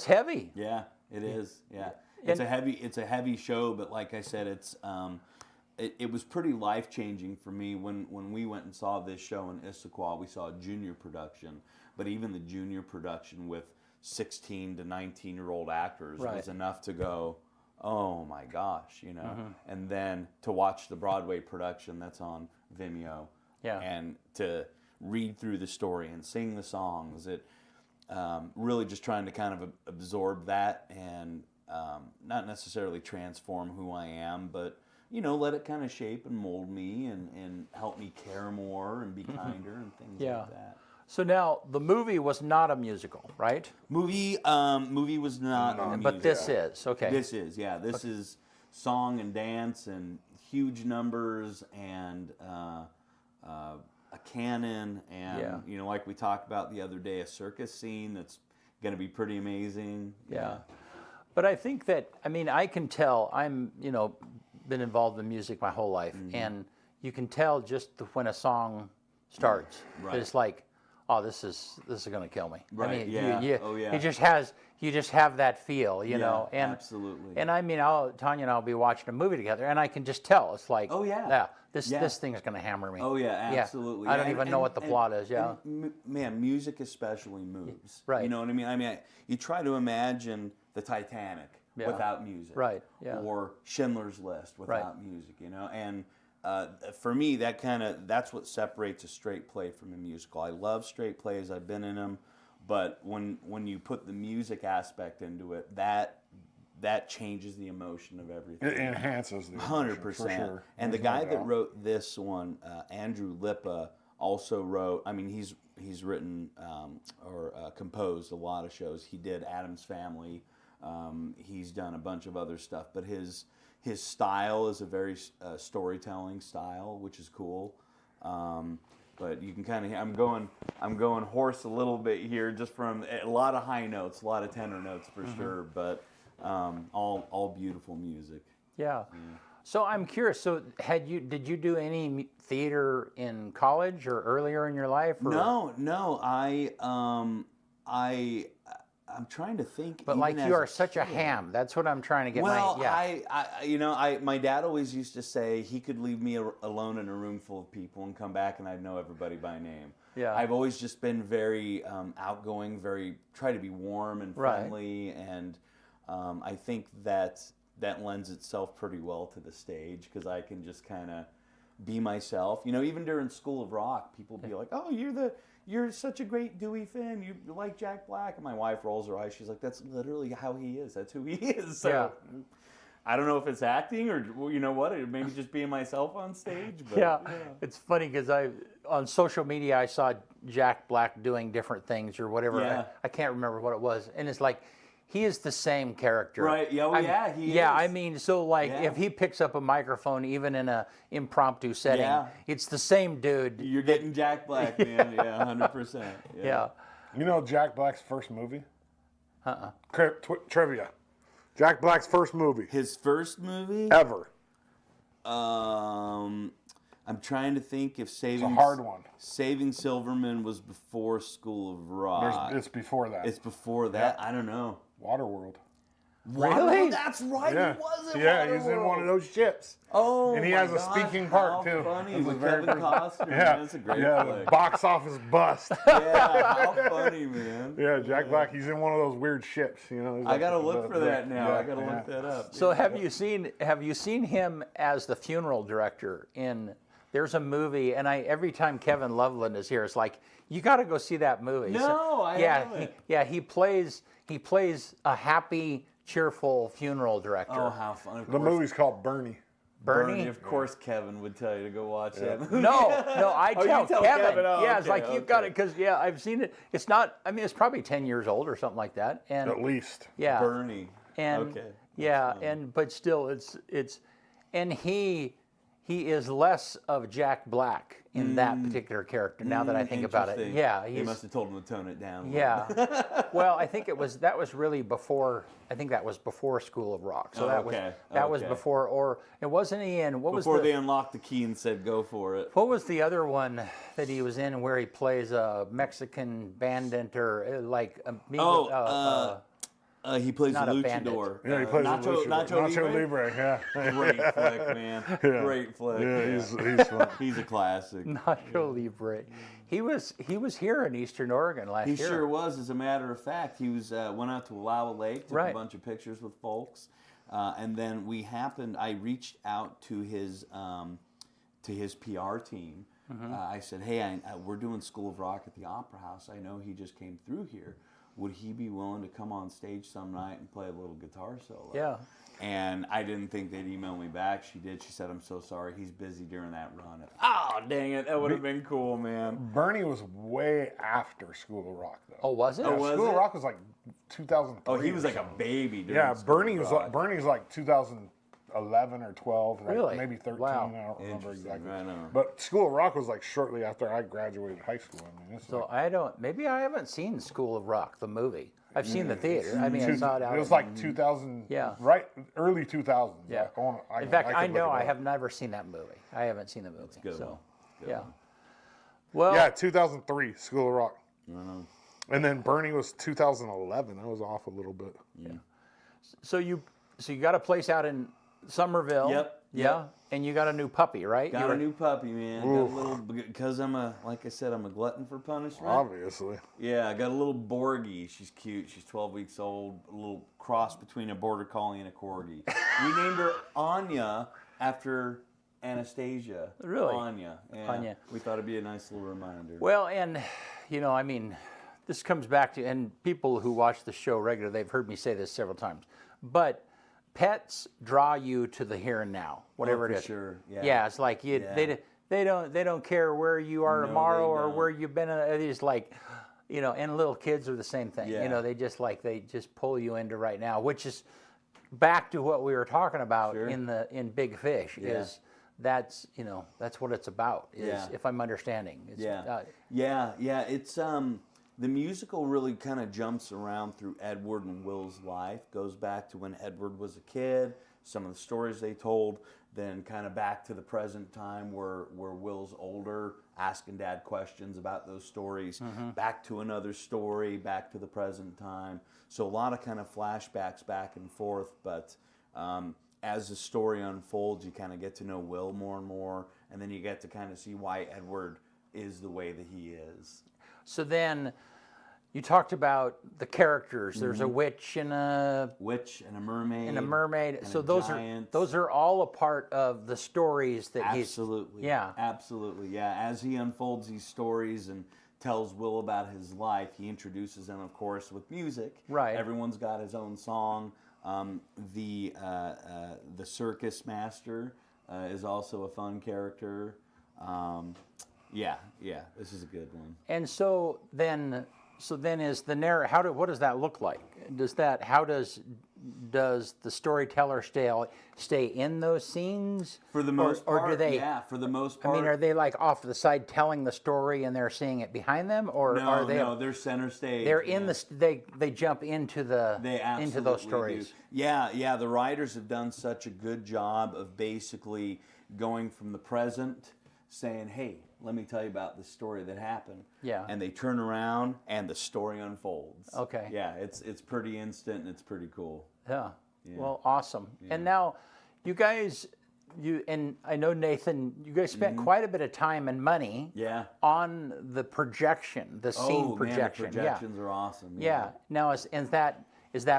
heavy. Yeah, it is. Yeah, it's a heavy show, but like I said, it was pretty life changing for me when we went and saw this show in Issaquah. We saw a junior production, but even the junior production with 16 to 19-year-old actors was enough to go, oh my gosh, you know. And then to watch the Broadway production that's on Vimeo, and to read through the story and sing the songs, it really just trying to kind of absorb that and not necessarily transform who I am, but you know, let it kind of shape and mold me and help me care more and be kinder and things like that. So now the movie was not a musical, right? Movie was not a musical. But this is, okay. This is, This is song and dance and huge numbers and a canon and, you know, like we talked about the other day, a circus scene that's going to be pretty amazing. Yeah. But I think that, I mean, I can tell, I'm, you know, been involved in music my whole life, and you can tell just when a song starts. It's like, oh, this is going to kill me. Right, I mean, yeah. Oh, yeah. you just have that feel, you know. And absolutely. And I mean, Tanya and I'll be watching a movie together, and I can just tell it's like, oh yeah, this thing is going to hammer me. Oh yeah, absolutely. I don't even know what the plot is. Yeah, man, music especially moves. Right. You know what I mean? I mean, you try to imagine the Titanic without music. Right. Yeah. Or Schindler's List without music. You know, and for me, that's what separates a straight play from a musical. I love straight plays. I've been in them, but when you put the music aspect into it, that changes the emotion of everything. It enhances the 100%. For sure. And the guy that wrote this one, Andrew Lippa, also wrote. I mean, he's written or composed a lot of shows. He did Addams Family. He's done a bunch of other stuff, but his style is a very storytelling style, which is cool. But you can kind of hear, I'm going hoarse a little bit here, just from a lot of high notes, a lot of tenor notes for sure, but all beautiful music. Yeah. So I'm curious. So did you do any theater in college or earlier in your life? Or? No. I'm trying to think. But like you are such a ham. That's what I'm trying to get. Well, my dad always used to say he could leave me alone in a room full of people and come back and I'd know everybody by name. Yeah. I've always just been very outgoing, try to be warm and friendly, and I think that lends itself pretty well to the stage because I can just kind of be myself. You know, even during School of Rock, people be like, "Oh, you're such a great Dewey fan. You like Jack Black." And my wife rolls her eyes. She's like, "That's literally how he is. That's who he is." So I don't know if it's acting or you know what, it maybe just being myself on stage. But, It's funny because on social media I saw Jack Black doing different things or whatever. Yeah. I can't remember what it was, and it's like he is the same character. Right? Yeah. He is. Yeah, I mean, so like if he picks up a microphone, even in a impromptu setting, it's the same dude. You're getting Jack Black, man. Yeah, 100%. Yeah. You know Jack Black's first movie? Trivia. Jack Black's first movie. His first movie? Ever. I'm trying to think if Saving... It's a hard one. Saving Silverman was before School of Rock. It's before that. It's before that? I don't know. Waterworld. Really? That's right. Yeah. He was in Yeah, Waterworld. he's in one of those ships. Oh, and he my has a gosh, speaking part how too. Funny That's with the very Kevin first- Costner. Yeah, Man, that's a great the flick. box office bust. Yeah, how funny, man. Yeah, Jack Black. He's in one of those weird ships. You know. I gotta look for that now. Yeah, I gotta look that up. So have you seen him as the funeral director in? There's a movie, and every time Kevin Loveland is here, it's like you got to go see that movie. No, I haven't. He plays a happy, cheerful funeral director. Oh, how fun! The movie's called Bernie. Bernie? Of course, Kevin would tell you to go watch that movie. No, I Oh, you tell tell Kevin. Kevin, oh, yeah, it's okay, like you've got it because I've seen it. It's not. I mean, it's probably 10 years old or something like that. And At least. yeah, Bernie. and Okay. yeah, but still, it's and he is less of Jack Black in that particular character. Now that I think about it, Interesting. He must have told him to tone it down. Yeah. Well, I think that was really before. I think that was before School of Rock. So that was before, or it wasn't he in Before they unlocked the key and said go for it. What was the other one that he was in where he plays a Mexican bandit or like he plays not a a bandit. luchador. Yeah, he plays Nacho Libre. Yeah. Great flick, man. Great flick. Yeah, he's fun. He's a classic. Nacho Libre. He was here in Eastern Oregon last year. He sure was. As a matter of fact, he was went out to Wallowa Lake, took a bunch of pictures with folks, and then I reached out to his PR team. I said, "Hey, we're doing School of Rock at the Opera House. I know he just came through here. Would he be willing to come on stage some night and play a little guitar solo?" Yeah. And I didn't think they'd email me back. She did. She said, "I'm so sorry. He's busy during that run." Oh, dang it. That would have been cool, man. Bernie was way after School of Rock, though. Oh, was it? Yeah, was School it? of Rock was like 2003. Oh, he was or like a something. baby during Yeah, School of Bernie's Rock. like 2011 or 12, like Really? maybe 13. Wow. I don't remember Interesting. exactly. I know. But School of Rock was like shortly after I graduated high school. I mean, it's So like, maybe I haven't seen School of Rock, the movie. I've seen the theater. I mean, I saw it out. It was like 2000, Yeah. early 2000s. Yeah. Like, In fact, I could know look it I up. have never seen that movie. I haven't seen the movie. Good so, one. Good yeah. one. Well, Yeah, 2003, School of Rock. I don't know. And then Bernie was 2011. I was off a little bit. so you got a place out in Somerville. Yep, Yeah. yep. And you got a new puppy, right? Got You were- a new puppy, man. Got a little, because like I said, I'm a glutton for punishment. Obviously. Yeah, I got a little Borgie. She's cute. She's 12 weeks old. A little cross between a border collie and a corgi. We named her Anya after Anastasia. Really? Anya. Yeah. Anya. We thought it'd be a nice little reminder. Well, and I mean, this comes back to, and people who watch the show regularly, they've heard me say this several times, but pets draw you to the here and now, whatever for it is. sure. Yeah. Yeah, it's like they don't care where you are No, tomorrow they or don't. where you've been. It's like, and little kids are the same thing. Yeah. They just pull you into right now, which is back to what we were talking about Sure. in Big Fish. Yeah. Is that's what it's about. Is Yeah. if I'm understanding. It's, Yeah. It's the musical really kind of jumps around through Edward and Will's life. Goes back to when Edward was a kid, some of the stories they told, then kind of back to the present time where Will's older, asking Dad questions about those stories, back to another story, back to the present time. So a lot of kind of flashbacks back and forth, but as the story unfolds, you kind of get to know Will more and more, and then you get to kind of see why Edward is the way that he is. So then, you talked about the characters. There's a witch and a mermaid. mermaid. So a those giant. are all a part of the stories that Absolutely. Yeah. Absolutely. Yeah. As he unfolds these stories and tells Will about his life, he introduces them, of course, with music. Right. Everyone's got his own song. The circus master is also a fun character. Yeah. This is a good one. And so then is the narrative. What does that look like? Does the storyteller stay in those scenes For the most part, or do they? Yeah, for the most I part. mean, are they like off to the side telling the story and they're seeing it behind them, or are they? No, they're center stage. They're in they jump into the They absolutely into those stories. do. Yeah. The writers have done such a good job of basically going from the present, saying, "Hey, let me tell you about the story that happened." Yeah. And they turn around and the story unfolds. Okay. Yeah, it's pretty instant and it's pretty cool. Yeah. Well, awesome. And now, you guys, and I know Nathan, you guys spent quite a bit of time and money. Yeah. On the projection, the scene projection. Man, the projections are awesome. Yeah. Now, is that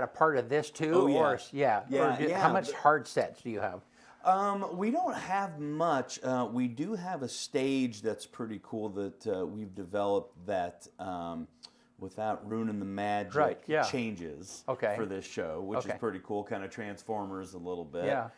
a part of this too? Oh, yeah. Or, yeah. Yeah, How much hard sets do you have? We don't have much. We do have a stage that's pretty cool that we've developed that, without ruining the magic, Right, yeah. changes Okay. for this show, which is Okay. pretty cool. Kind of Transformers a little bit. Yeah.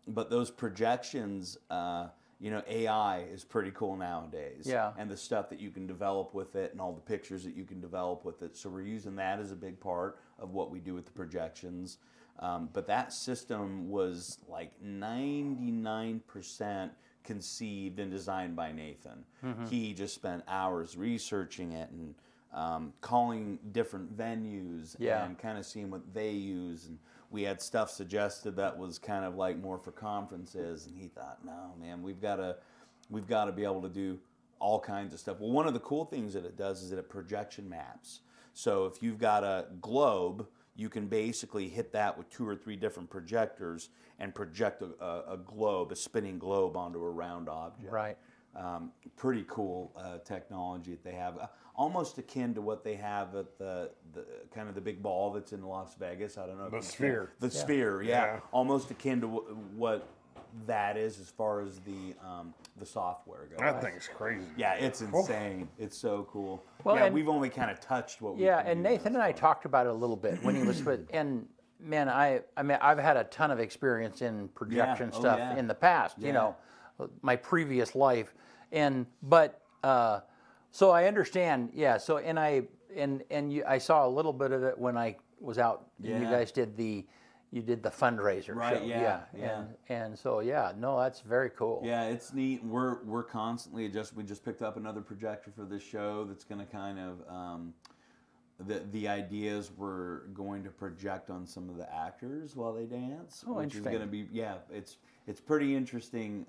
But those projections, AI is pretty cool nowadays. Yeah. And the stuff that you can develop with it and all the pictures that you can develop with it. So we're using that as a big part of what we do with the projections. But that system was like 99% conceived and designed by Nathan. He just spent hours researching it and calling different venues Yeah. and kind of seeing what they use. And we had stuff suggested that was kind of like more for conferences. And he thought, no, man, we've got to be able to do all kinds of stuff. Well, one of the cool things that it does is that it projection maps. So if you've got a globe, you can basically hit that with 2 or 3 different projectors and project a globe, a spinning globe, onto a round object. Right. Pretty cool technology that they have, almost akin to what they have at the kind of the big ball that's in Las Vegas. I don't know. The Sphere. The Sphere, yeah. Almost akin to what that is as far as the software goes. That thing's crazy. Yeah, it's insane. It's so cool. Well, yeah, and- we've only kind of touched what we Yeah, can and do Nathan thus and I far. talked about it a little bit when he was with, and man, I mean, I've had a ton of experience in projection Oh, stuff yeah. in the past, Yeah. my previous life, but so I understand, yeah. So I saw a little bit of it when I was out. And you Yeah. guys did the fundraiser Right, show, yeah. and so no, that's very cool. Yeah, it's neat. We're constantly adjusting. We just picked up another projector for this show that's going to kind of the ideas we're going to project on some of the actors while they dance, Oh, which is interesting. going to be it's pretty interesting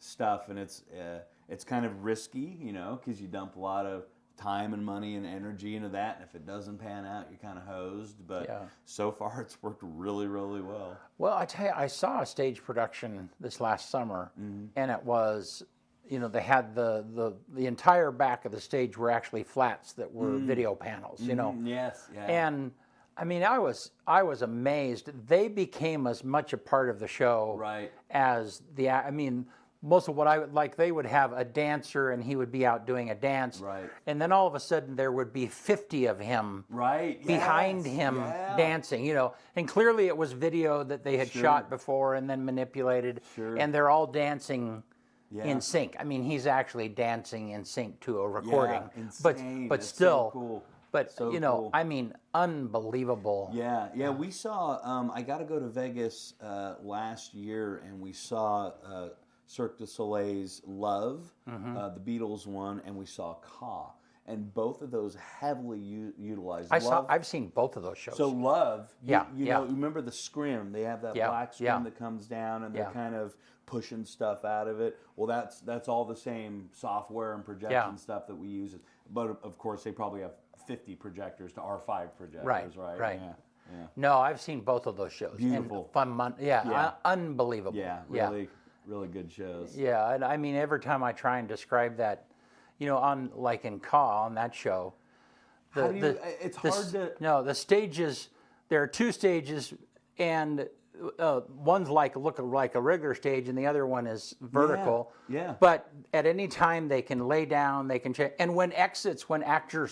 stuff, and it's kind of risky, you know, because you dump a lot of time and money and energy into that, and if it doesn't pan out, you're kind of hosed. But so far, it's worked really, really well. Well, I tell you, I saw a stage production this last summer, and it was, you know, they had the entire back of the stage were actually flats that were video panels, you know. Yes, yeah. And I mean, I was amazed. They became as much a part of the show as I mean, most of what I would like, they would have a dancer and he would be out doing a dance. Right. And then all of a sudden there would be 50 of him behind him dancing, you know. And clearly it was video that they had shot before and then manipulated. And they're all dancing in sync. I mean, he's actually dancing in sync to a recording. But It's still, so cool. but So you know, cool. I mean, unbelievable. Yeah. We saw. I got to go to Vegas last year, and we saw Cirque du Soleil's Love, the Beatles one, and we saw Ka, and both of those heavily utilized. I've seen both of those shows. So Love, you Yeah. know, remember the scrim? They have that black scrim that comes down, and they're kind of pushing stuff out of it. Well, that's all the same software and projection stuff that we use. But of course, they probably have 50 projectors to our 5 projectors, right? Yeah. No, I've seen both of those shows. Beautiful. And fun, unbelievable. Yeah, really good shows. Yeah, and I mean, every time I try and describe that, you know, on like in Ka on that show, it's hard to. No, the stages. There are 2 stages, and one's look like a regular stage, and the other one is vertical. Yeah. But at any time they can lay down, they can change. And when actors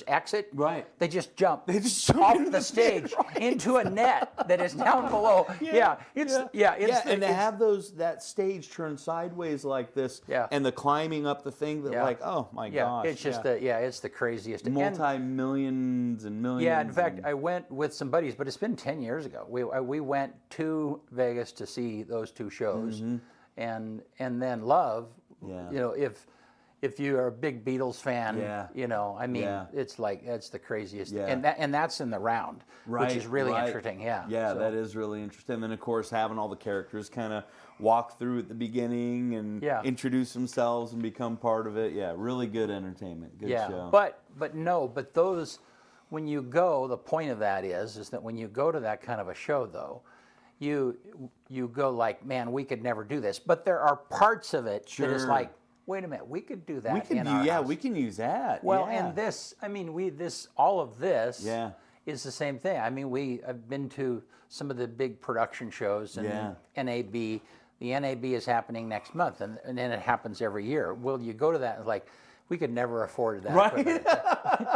exit, they just jump. They just jump off into the stage into a net that is down below. And they have that stage turned sideways like this. Yeah. And the climbing up the thing that like, oh my gosh. It's just it's the craziest. Multi-millions and millions. Yeah, in fact, I went with some buddies, but it's been 10 years ago. We went to Vegas to see those 2 shows, and then Love. You know, if you are a big Beatles fan, you know, I mean, it's the craziest, and that's in the round, which is really interesting. So. That is really interesting. And then of course having all the characters kind of walk through at the beginning and introduce themselves and become part of it. Yeah, really good entertainment. Good show. But those, when you go, the point of that is that when you go to that kind of a show, though, you go like, man, we could never do this. But there are parts of it that is like, wait a minute, we could do that. We can use that. Well, and this, I mean, all of this is the same thing. I mean, I've been to some of the big production shows and NAB. The NAB is happening next month, and then it happens every year. Well, you go to that and it's like, we could never afford that. Right.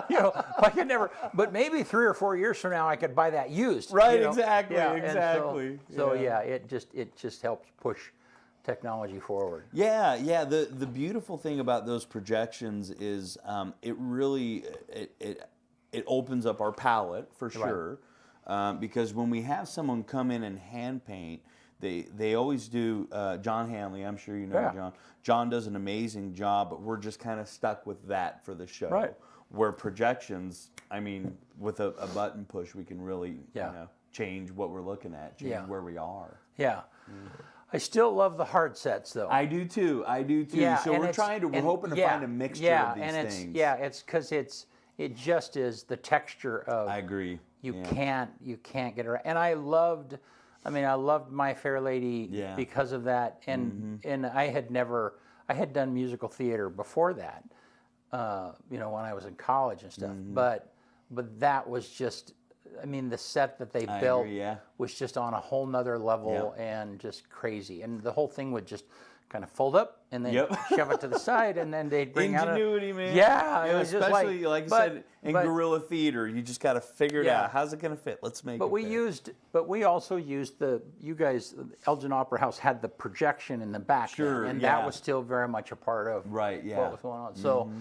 You know, I could never. But maybe 3 or 4 years from now, I could buy that used. Right. You know? Exactly. Yeah, exactly. So it just helps push technology forward. Yeah. The beautiful thing about those projections is it really it opens up our palette for sure, because when we have someone come in and hand paint. They always do. John Hanley, I'm sure you know John. John does an amazing job, but we're just kind of stuck with that for the show. Right. Where projections, I mean, with a button push, we can really you know, change what we're looking at, change where we are. Yeah. I still love the hard sets, though. I do too. Yeah, so we're hoping to find a mixture of these things. It's because it just is the texture of. I agree. You can't get around. And I loved My Fair Lady because of that. And I had done musical theater before that, you know, when I was in college and stuff. But that was just, I mean, the set that they built was just on a whole nother level and just crazy. And the whole thing would just kind of fold up and then shove it to the side, and then they'd bring ingenuity, out man. Yeah, it was especially just like you said in guerrilla theater, you just got to figure it out. How's it going to fit? Let's make it. But we also used you guys. Elgin Opera House had the projection in the back, and that was still very much a part of what was going on. So,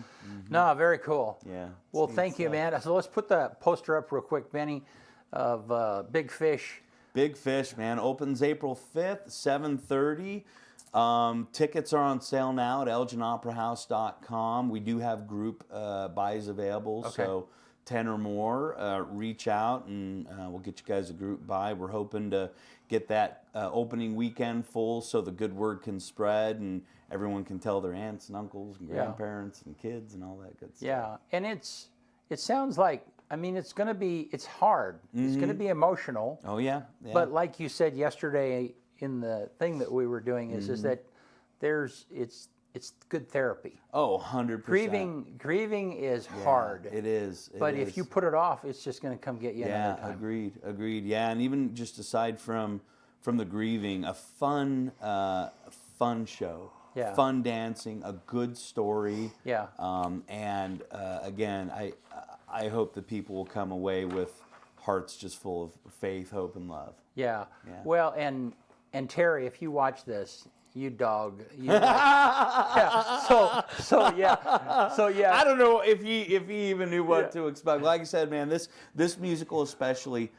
no, very cool. Yeah. Well, thank you, man. So let's put the poster up real quick, Benny, of Big Fish. Big Fish, man, opens April 5th, 7:30. Tickets are on sale now at elginoperahouse.com. We do have group buys available, so 10 or more, reach out and we'll get you guys a group by. We're hoping to get that opening weekend full so the good word can spread and everyone can tell their aunts and uncles and grandparents and kids and all that good stuff. Yeah, and it sounds like, I mean, it's hard. It's going to be emotional. Oh, yeah. But like you said yesterday in the thing that we were doing is that it's good therapy. Oh, 100%. Grieving is hard. It is. But if you put it off, it's just going to come get you another time. Agreed. Yeah, and even just aside from the grieving, a fun show. Yeah. Fun dancing, a good story. Yeah. And again, I hope that people will come away with hearts just full of faith, hope, and love. Yeah. Yeah. Well, and Terry, if you watch this, you dog. Yeah. So yeah. I don't know if he even knew what to expect. Like I said, man, this musical especially.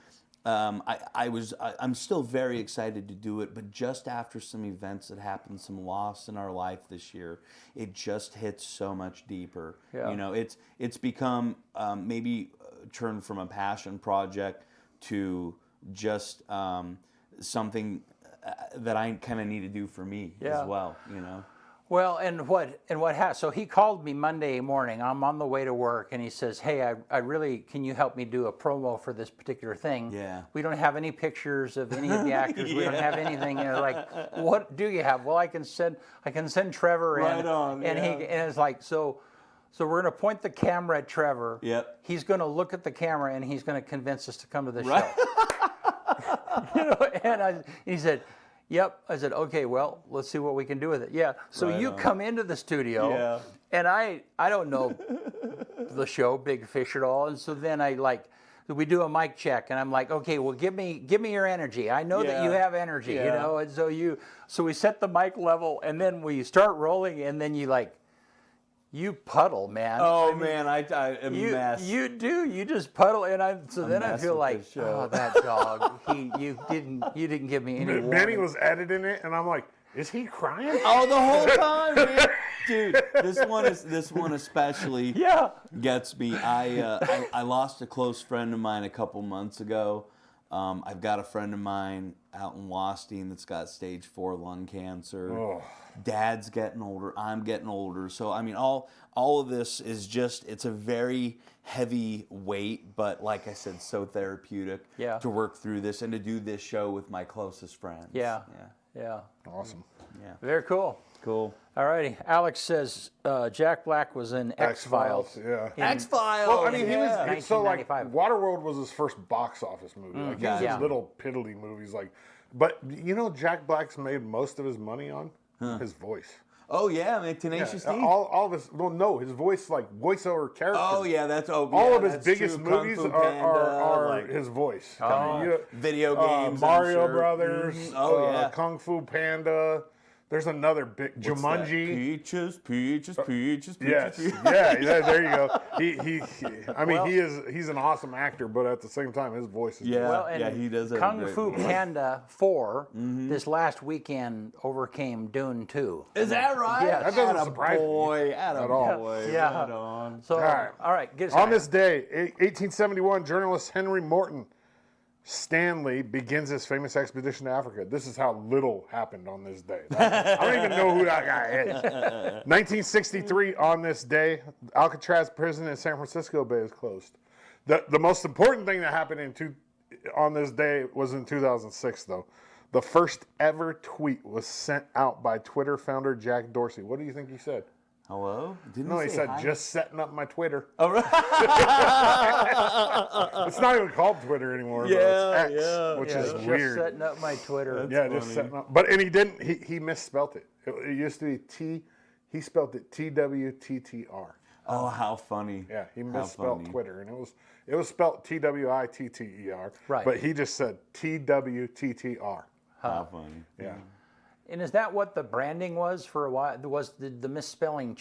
I'm still very excited to do it, but just after some events that happened, some loss in our life this year, it just hits so much deeper. Yeah. You know, it's become maybe turned from a passion project to just something that I kind of need to do for me as well. You know. Well, and what happened? So he called me Monday morning. I'm on the way to work, and he says, "Hey, I really, can you help me do a promo for this particular thing? Yeah. We don't have any pictures of any of the actors. We don't have anything." And like, what do you have? Well, I can send Trevor in. Right on, And yeah. and it's like so we're going to point the camera at Trevor. Yep. He's going to look at the camera, and he's going to convince us to come to the Right. show. And he said. Yep. I said, okay, well, let's see what we can do with it. Yeah. So Right you on. come into the studio, and I don't know the show, Big Fish at all. And so then we do a mic check, and I'm like, okay, well, give me your energy. I know that you have energy, you know. And so we set the mic level, and then we start rolling, and then you puddle, man. Oh, man, I am a mess. You do. You just puddle, and I mess feel with like, this show. oh, that dog. You didn't give me any warning. Benny was editing it, and I'm like, is he crying? Oh, the whole time, man. Dude, this one especially gets me. I lost a close friend of mine a couple months ago. I've got a friend of mine out in Washington that's got stage 4 lung cancer. Oh. Dad's getting older. I'm getting older. So I mean, all of this is it's a very heavy weight, but like I said, so therapeutic to work through this and to do this show with my closest friends. Yeah. Awesome. Yeah. Very cool. Cool. All righty. Alex says Jack Black was in X-Files. Yeah. X-Files. Well, I mean, he was so like 1995. Waterworld was his first box office movie. Like he was in little piddly movies, like. But you know, Jack Black's made most of his money on his voice. Oh yeah, man, Tenacious D. All of his his voice, like voiceover characters. Oh yeah, all of his that's biggest true. Kung movies Fu are Panda, his voice. video games, Mario I'm sure. Brothers. Mhm. Oh yeah, Kung Fu Panda. There's another big What's that? Jumanji. Peaches. Yes, yeah, there you go. He I mean, he's an awesome actor, but at the same time, his voice is Yeah. Well, and he does have a Kung great Fu voice. Panda 4 this last weekend overcame Dune 2. Is that right? Yes. That doesn't surprise me at all. Boy, Yeah. right on. So, right. all right, get us On out. this day, 1871, journalist Henry Morton Stanley begins his famous expedition to Africa. This is how little happened on this day. I don't even know who that guy is. 1963, on this day, Alcatraz prison in San Francisco Bay is closed. The most important thing that happened on this day was in 2006, though. The first ever tweet was sent out by Twitter founder Jack Dorsey. What do you think he said? Hello? Didn't No, he say said, hi? just setting up my Twitter. Oh, right. It's not even called Twitter anymore, Yeah, but it's X, which is just weird. setting up my Twitter. Yeah, just funny. setting up. But he didn't. He misspelt it. It used to be He spelled it TWTTR. Oh, how funny. Yeah, he How misspelled funny. Twitter, and it was spelled TWITTER. Right. But he just said TWTTR. How funny. Yeah. And is that what the branding was for a while? Was the misspelling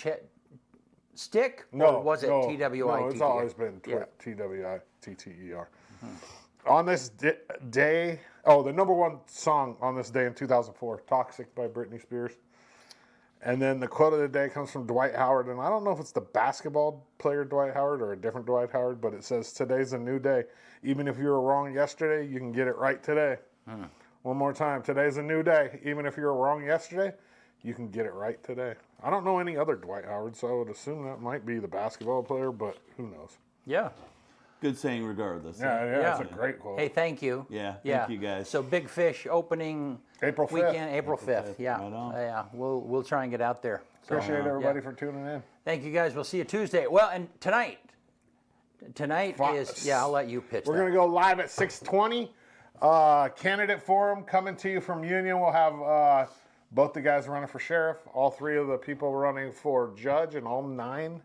stick? No, Or was it TWITTR? No, it's always been Yeah. TWITTER. On this day, the number one song on this day in 2004, "Toxic" by Britney Spears. And then the quote of the day comes from Dwight Howard. And I don't know if it's the basketball player Dwight Howard or a different Dwight Howard, but it says, today's a new day. Even if you were wrong yesterday, you can get it right today. One more time. Today's a new day. Even if you were wrong yesterday, you can get it right today. I don't know any other Dwight Howard, so I would assume that might be the basketball player, but who knows? Yeah. Good saying regardless. Yeah, it's a great quote. Hey, thank you. Yeah, thank you guys. So Big Fish opening April 5th. weekend, April 5th. Yeah. Right on. Yeah. We'll try and get out there. So, Appreciate everybody for tuning in. thank you guys. We'll see you Tuesday. Well, and tonight is I'll let you pitch. We're going to go live at 6:20. Candidate forum coming to you from Union. We'll have both the guys running for sheriff, all 3 of the people running for judge, and all 9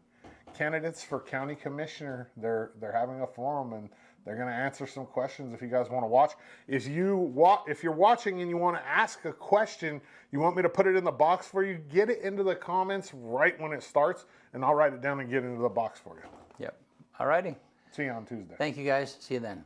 candidates for county commissioner. They're having a forum, and they're going to answer some questions if you guys want to watch. If you're watching and you want to ask a question, you want me to put it in the box for you, get it into the comments right when it starts, and I'll write it down and get it into the box for you. Yep. All righty. See you on Tuesday. Thank you guys. See you then.